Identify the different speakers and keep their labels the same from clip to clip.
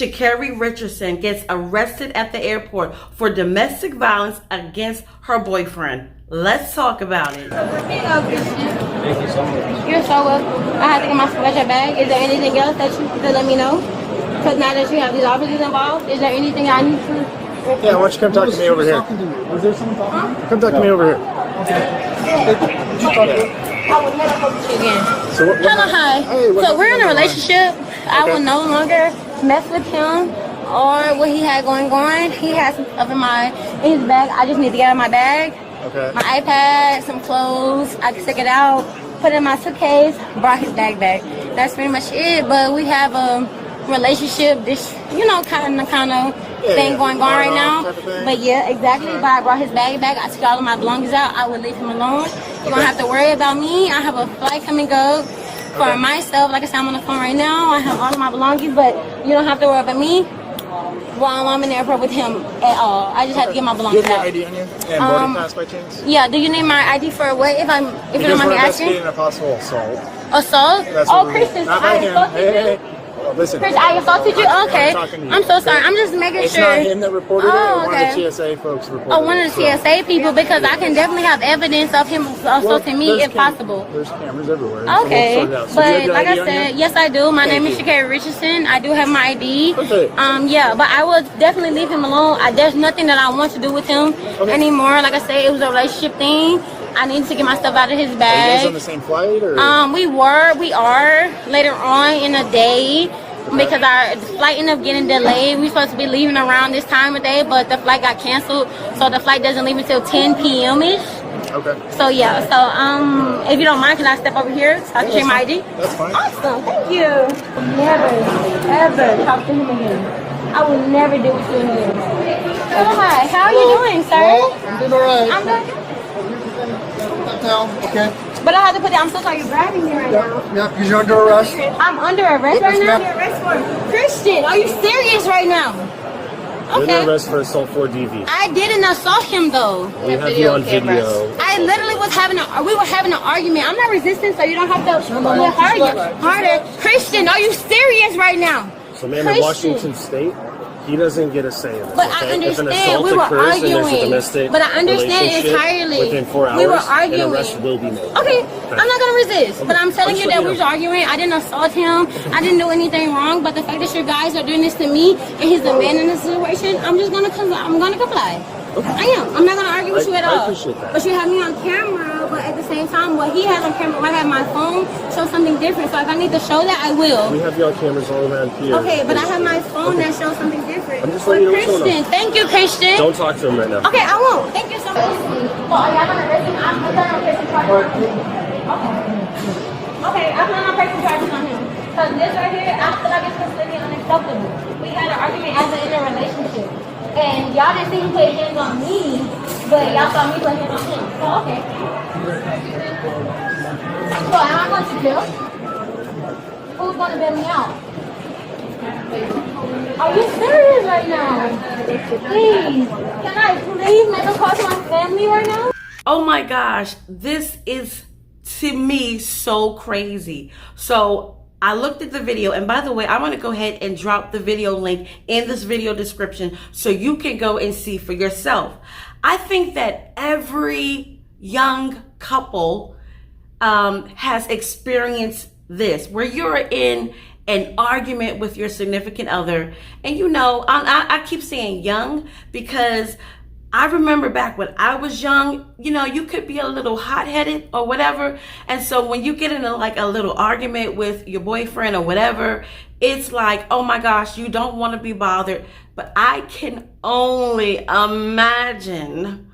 Speaker 1: Sha'Carri Richardson gets arrested at the airport for domestic violence against her boyfriend. Let's talk about it.
Speaker 2: Thank you so much. You're so welcome. I had to get my special bag. Is there anything else that you could let me know? Because now that you have these officers involved, is there anything I need to?
Speaker 3: Yeah, why don't you come talk to me over here?
Speaker 4: Was there someone talking?
Speaker 3: Come talk to me over here.
Speaker 2: I would never talk to you again.
Speaker 3: So what,
Speaker 2: Hello, hi. So we're in a relationship. I will no longer mess with him or what he had going on. He has some stuff in his bag. I just need to get out of my bag.
Speaker 3: Okay.
Speaker 2: My iPad, some clothes. I can stick it out, put it in my suitcase, brought his bag back. That's pretty much it. But we have a relationship, this, kind of thing going on right now. But yeah, exactly. But I brought his bag back. I took all of my belongings out. I would leave him alone. You don't have to worry about me. I have a flight coming up for my stuff. Like I said, I'm on the phone right now. I have all of my belongings, but you don't have to worry about me while I'm in the airport with him at all. I just have to get my belongings out.
Speaker 3: Do you have your ID on you? And boarding pass by chance?
Speaker 2: Yeah. Do you need my ID for what? If you don't mind me asking.
Speaker 3: We're investigating a possible assault.
Speaker 2: Assault? Oh, Christian, so I assaulted you?
Speaker 3: Listen.
Speaker 2: Chris, I assaulted you? Okay. I'm so sorry. I'm just making sure.
Speaker 3: It's not him that reported it.
Speaker 2: Oh,
Speaker 3: One
Speaker 2: okay.
Speaker 3: of the TSA folks reported it.
Speaker 2: Oh, one of the TSA people, because I can definitely have evidence of him assaulting me if possible.
Speaker 3: There's cameras everywhere.
Speaker 2: Okay.
Speaker 3: So we'll sort it out. So
Speaker 2: But like I
Speaker 3: ID on
Speaker 2: said,
Speaker 3: you?
Speaker 2: yes I do. My name is
Speaker 3: you.
Speaker 2: Sha'Carri Richardson. I do have my ID.
Speaker 3: Okay.
Speaker 2: Yeah, but I will definitely leave him alone. There's nothing that I want to do with him anymore. Like I said, it was a relationship thing. I need to get my stuff out of his
Speaker 3: Are you
Speaker 2: bag.
Speaker 3: guys on the same flight? Or?
Speaker 2: We are later on in the day. Because our flight ended up getting delayed. We were supposed to be leaving around this time of day, but the flight got canceled, so the flight doesn't leave until 10 p.m.-ish.
Speaker 3: Okay.
Speaker 2: So yeah, if you don't mind, can I step over here so I can show my ID?
Speaker 3: That's fine.
Speaker 2: Awesome, thank you. Never, ever talk to him again. I will never deal with you again. Hello, hi. How are you doing, sir?
Speaker 4: Well, I'm doing all right.
Speaker 2: I'm good.
Speaker 4: Now, okay.
Speaker 2: But I have to put I'm so sorry you're grabbing me right now.
Speaker 4: Yeah, because you're under arrest.
Speaker 2: I'm under arrest right now?
Speaker 4: ma'am.
Speaker 2: Arrest for Christian, are you serious right now?
Speaker 5: You're
Speaker 2: Okay.
Speaker 5: under arrest for assault for DV.
Speaker 2: I didn't assault him though.
Speaker 5: We have you on video.
Speaker 2: I literally we were having an argument. I'm not resisting, so you don't have to do it harder. Christian, are you serious right now?
Speaker 5: So, ma'am, in Washington State, he doesn't get a say in this.
Speaker 2: But
Speaker 5: okay?
Speaker 2: I understand.
Speaker 5: If an assault
Speaker 2: We were
Speaker 5: occurs and there's a
Speaker 2: arguing.
Speaker 5: domestic
Speaker 2: But I understand
Speaker 5: relationship
Speaker 2: entirely.
Speaker 5: within 4 hours,
Speaker 2: We were arguing.
Speaker 5: an arrest will be made.
Speaker 2: Okay, I'm not gonna resist, but I'm telling you that we was arguing. I didn't assault him. I didn't do anything wrong. But the fact that you guys are doing this to me and he's the man in this situation, I'm gonna comply. I am. I'm not gonna argue with you at all.
Speaker 5: I appreciate that.
Speaker 2: But you have me on camera. But at the same time, what he has on camera, I have my phone, shows something different. So if I need to show that, I will.
Speaker 5: We have you on cameras all around here.
Speaker 2: Okay, but I have my phone that shows something different.
Speaker 5: I'm just letting you know what's going on.
Speaker 2: Christian, thank you, Christian.
Speaker 5: Don't talk to him right now.
Speaker 2: Okay, I won't. Thank you so much. Well, are y'all gonna arrest him? I'm gonna press charges. Okay, I'm gonna press charges on him. Because this right here, I feel like it's completely unacceptable. We had an argument as in a relationship. And y'all didn't see him put hands on me, but y'all saw me put hands on him. So, okay. So, am I going to jail? Who's going to bail me out? Are you serious right now? Please. Can I please make a call to my family right now?
Speaker 1: Oh my gosh, this is to me so crazy. So I looked at the video, and by the way, I want to go ahead and drop the video link in this video description so you can go and see for yourself. I think that every young couple has experienced this, where you're in an argument with your significant other. And I keep saying young because I remember back when I was young, you could be a little hot-headed or whatever. And so when you get in a little argument with your boyfriend or whatever, it's like, oh my gosh, you don't want to be bothered. But I can only imagine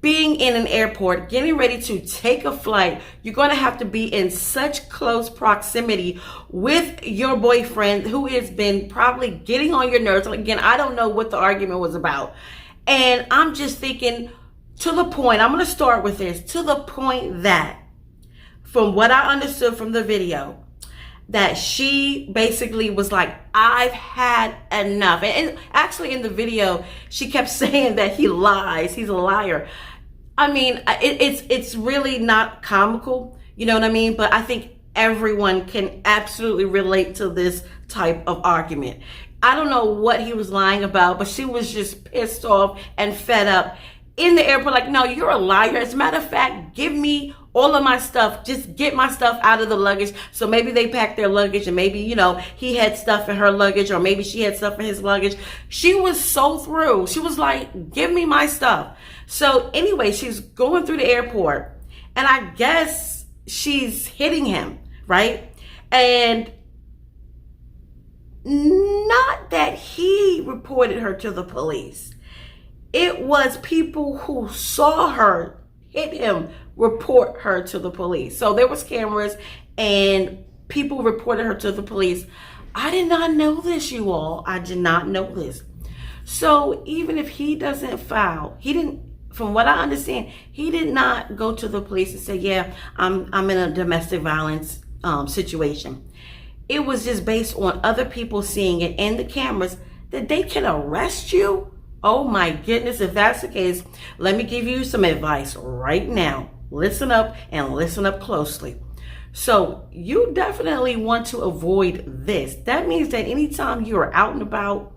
Speaker 1: being in an airport, getting ready to take a flight. You're going to have to be in such close proximity with your boyfriend who has been probably getting on your nerves. Again, I don't know what the argument was about. And I'm just thinking, to the point, I'm going to start with this, to the point that, from what I understood from the video, that she basically was like, I've had enough. And actually in the video, she kept saying that he lies, he's a liar. I mean, it's really not comical, you know what I mean? But I think everyone can absolutely relate to this type of argument. I don't know what he was lying about, but she was just pissed off and fed up in the airport. Like, no, you're a liar. As a matter of fact, give me all of my stuff. Just get my stuff out of the luggage. So maybe they packed their luggage, and maybe, you know, he had stuff in her luggage, or maybe she had stuff in his luggage. She was so through. She was like, give me my stuff. So anyway, she's going through the airport, and I guess she's hitting him, right? And not that he reported her to the police. It was people who saw her hit him report her to the police. So there was cameras and people reported her to the police. I did not know this, you all. I did not know this. So even if he doesn't file, he didn't, from what I understand, he did not go to the police and say, yeah, I'm in a domestic violence situation. It was just based on other people seeing it and the cameras that they can arrest you. Oh my goodness, if that's the case, let me give you some advice right now. Listen up and listen up closely. So you definitely want to avoid this. That means that anytime you are out and about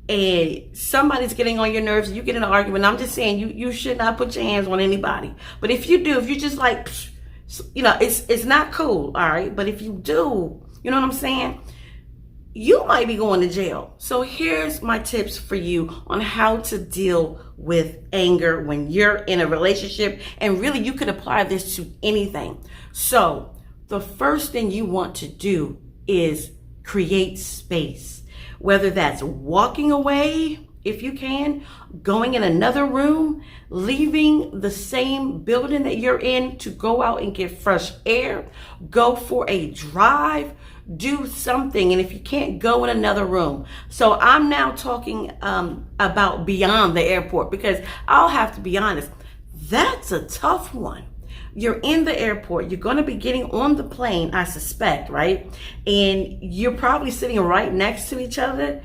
Speaker 1: and somebody's getting on your nerves, you get in an argument, I'm just saying you should not put your hands on anybody. But if you do, if you just like, you know, it's not cool, all right? But if you do, you know what I'm saying? You might be going to jail. So here's my tips for you on how to deal with anger when you're in a relationship. And really, you could apply this to anything. So the first thing you want to do is create space, whether that's walking away, if you can, going in another room, leaving the same building that you're in to go out and get fresh air, go for a drive, do something. And if you can't, go in another room. So I'm now talking about beyond the airport, because I'll have to be honest, that's a tough one. You're in the airport, you're going to be getting on the plane, I suspect, right? And you're probably sitting right next to each other.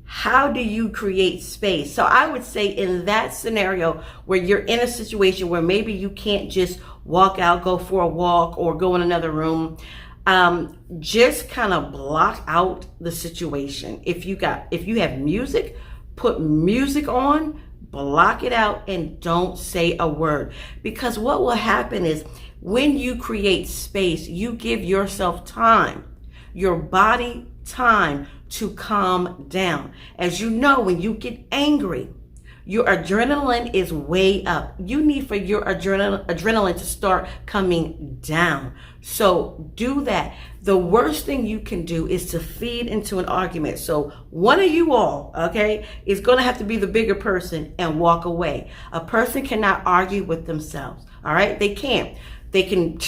Speaker 1: How do you create space? So I would say in that scenario where you're in a situation where maybe you can't just walk out, go for a walk, or go in another room, just kind of block out the situation. If you have music, put music on, block it out, and don't say a word. Because what will happen is when you create space, you give yourself time, your body time to calm down. As you know, when you get angry, your adrenaline is way up. You need for your adrenaline to start coming down. So do that. The worst thing you can do is to feed into an argument. So one of you all, okay, is going to have to be the bigger person and walk away. A person cannot argue with themselves. All right, they can't. They can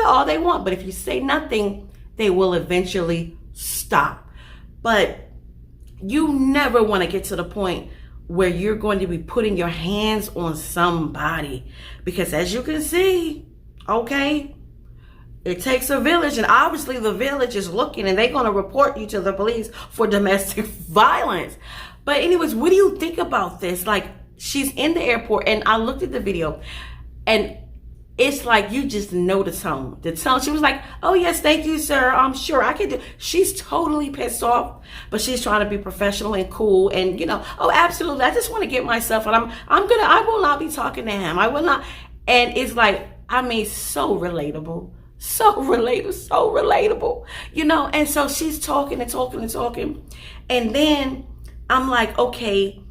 Speaker 1: all they want, but if you say nothing, they will eventually stop. But you never want to get to the point where you're going to be putting your hands on somebody, because as you can see, okay, it takes a village, and obviously the village is looking, and they're going to report you to the police for domestic violence. But anyways, what do you think about this? Like, she's in the airport, and I looked at the video, and it's like you just know the tone. The tone, she was like, oh yes, thank you, sir. I'm sure I can do. She's totally pissed off, but she's trying to be professional and cool. And you know, oh, absolutely. I just want to get myself, and I will not be talking to him. I will not. And it's like, I mean, so relatable. So relatable, you know? And so she's talking and talking and talking. And then I'm like, okay,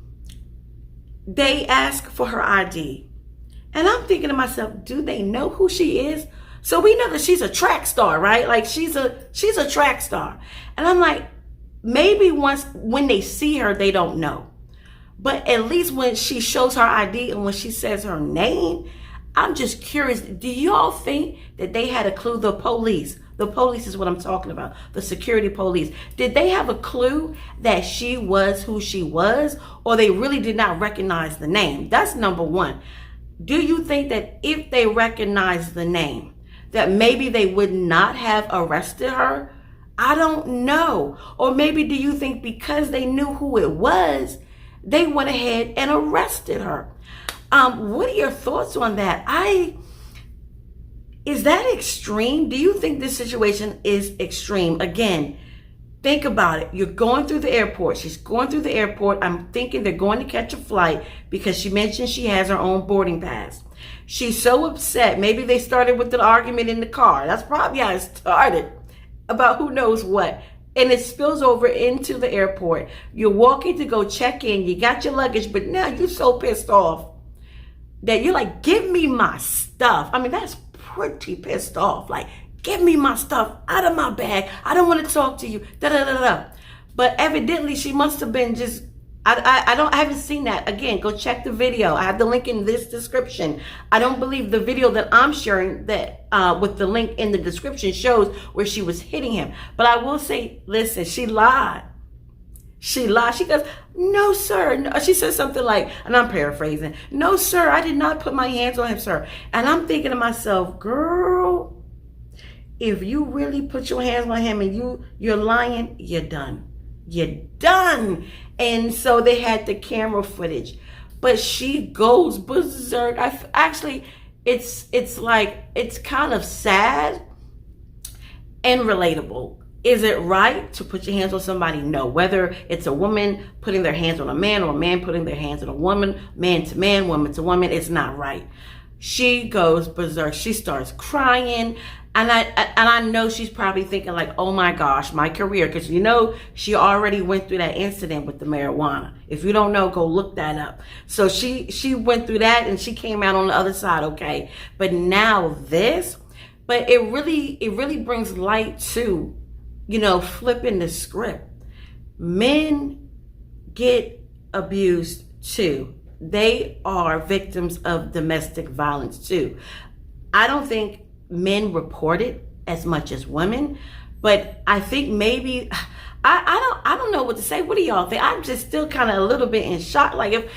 Speaker 1: they ask for her ID. And I'm thinking to myself, do they know who she is? So we know that she's a track star, right? Like she's a track star. And I'm like, maybe when they see her, they don't know. But at least when she shows her ID and when she says her name, I'm just curious, do y'all think that they had a clue? The police is what I'm talking about, the security police. Did they have a clue that she was who she was, or they really did not recognize the name? That's number one. Do you think that if they recognized the name, that maybe they would not have arrested her? I don't know. Or maybe do you think because they knew who it was, they went ahead and arrested her? What are your thoughts on that? Is that extreme? Do you think this situation is extreme? Again, Think about it. You're going through the airport. She's going through the airport. I'm thinking they're going to catch a flight because she mentioned she has her own boarding pass. She's so upset. Maybe they started with an argument in the car. That's probably how it started, about who knows what. And it spills over into the airport. You're walking to go check in. You got your luggage, but now you're so pissed off that you're like, give me my stuff. I mean, that's pretty pissed off. Like, give me my stuff out of my bag. I don't want to talk to you. Da da da da. But evidently, she must have been just. I haven't seen that. Again, go check the video. I have the link in this description. I don't believe the video that I'm sharing that with the link in the description shows where she was hitting him. But I will say, listen, she lied. She lied. She goes, no, sir. No. She said something like, and I'm paraphrasing, no, sir, I did not put my hands on him, sir. And I'm thinking to myself, girl, if you really put your hands on him and you're lying, you're done. You're done. And so they had the camera footage, but she goes berserk. It's like, it's kind of sad and relatable. Is it right to put your hands on somebody? No. Whether it's a woman putting their hands on a man or a man putting their hands on a woman, man to man, woman to woman, it's not right. She goes berserk. She starts crying. And I know she's probably thinking like, oh my gosh, my career. Because you know, she already went through that incident with the marijuana. If you don't know, go look that up. So she went through that and she came out on the other side, okay. But now this, but it really brings light to, you know, flipping the script. Men get abused too. They are victims of domestic violence too. I don't think men report it as much as women, but I think maybe I don't know what to say. What do y'all think? I'm just still kind of a little bit in shock. Like, if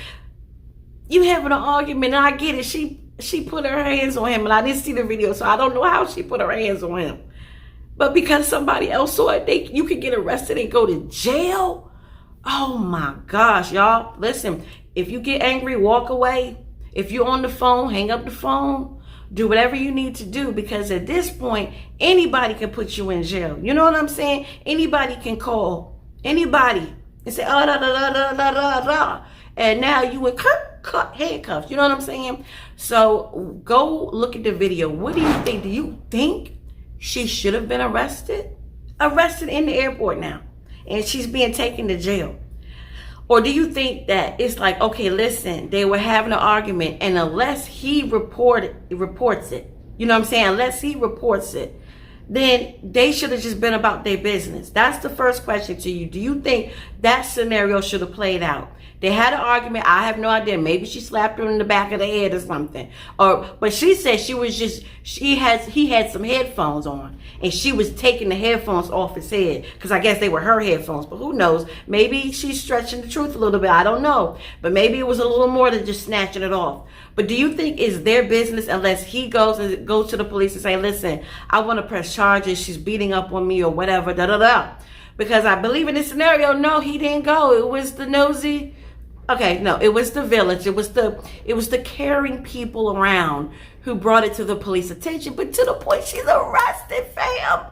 Speaker 1: you having an argument, and I get it, she put her hands on him, and I didn't see the video, so I don't know how she put her hands on him. But because somebody else saw it, you could get arrested and go to jail. Oh my gosh, y'all! Listen, if you get angry, walk away. If you're on the phone, hang up the phone. Do whatever you need to do, because at this point, anybody can put you in jail. You know what I'm saying? Anybody can call anybody and say, oh, da, da, da, da, da, da. And now you in handcuffs. You know what I'm saying? So go look at the video. What do you think? Do you think she should have been arrested? Arrested in the airport now. And she's being taken to jail. Or do you think that it's like, okay, listen, they were having an argument, and unless he reports it, you know what I'm saying? Unless he reports it, then they should have just been about their business. That's the first question to you. Do you think that scenario should have played out? They had an argument. I have no idea. Maybe she slapped her in the back of the head or something. But she said he had some headphones on, and she was taking the headphones off his head, because I guess they were her headphones. But who knows? Maybe she's stretching the truth a little bit. I don't know. But maybe it was a little more than just snatching it off. But do you think it's their business unless he goes to the police and say, listen, I want to press charges. She's beating up on me or whatever, da da da. Because I believe in this scenario, no, he didn't go. It was the nosy. Okay, no, it was the village. It was the caring people around who brought it to the police attention, but to the point she's arrested, fam.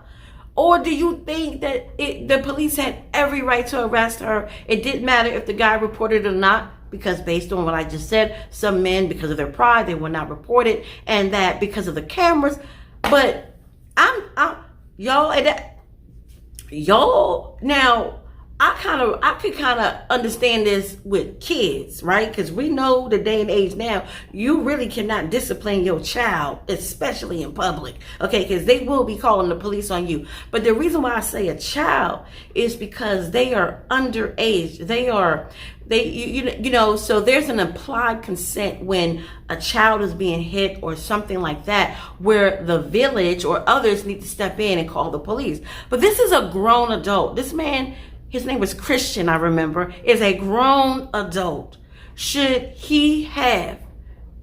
Speaker 1: Or do you think that the police had every right to arrest her? It didn't matter if the guy reported it or not, because based on what I just said, some men, because of their pride, they will not report it, and that because of the cameras. But y'all now. I could kind of understand this with kids, right? Because we know the day and age now, you really cannot discipline your child, especially in public, okay? Because they will be calling the police on you. But the reason why I say a child is because they are underage. So there's an implied consent when a child is being hit or something like that, where the village or others need to step in and call the police. But this is a grown adult. This man, his name was Christian, I remember, is a grown adult. Should he have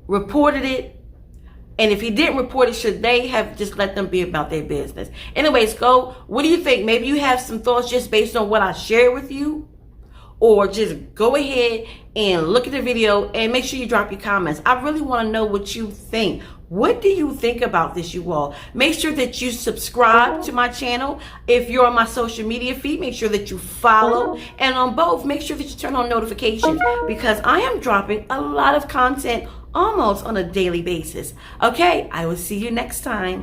Speaker 1: reported it? And if he didn't report it, should they have just let them be about their business? Anyways, what do you think? Maybe you have some thoughts just based on what I shared with you. Or just go ahead and look at the video and make sure you drop your comments. I really want to know what you think. What do you think about this, you all? Make sure that you subscribe to my channel. If you're on my social media feed, make sure that you follow. And on both, make sure that you turn on notifications, because I am dropping a lot of content almost on a daily basis. Okay, I will see you next time.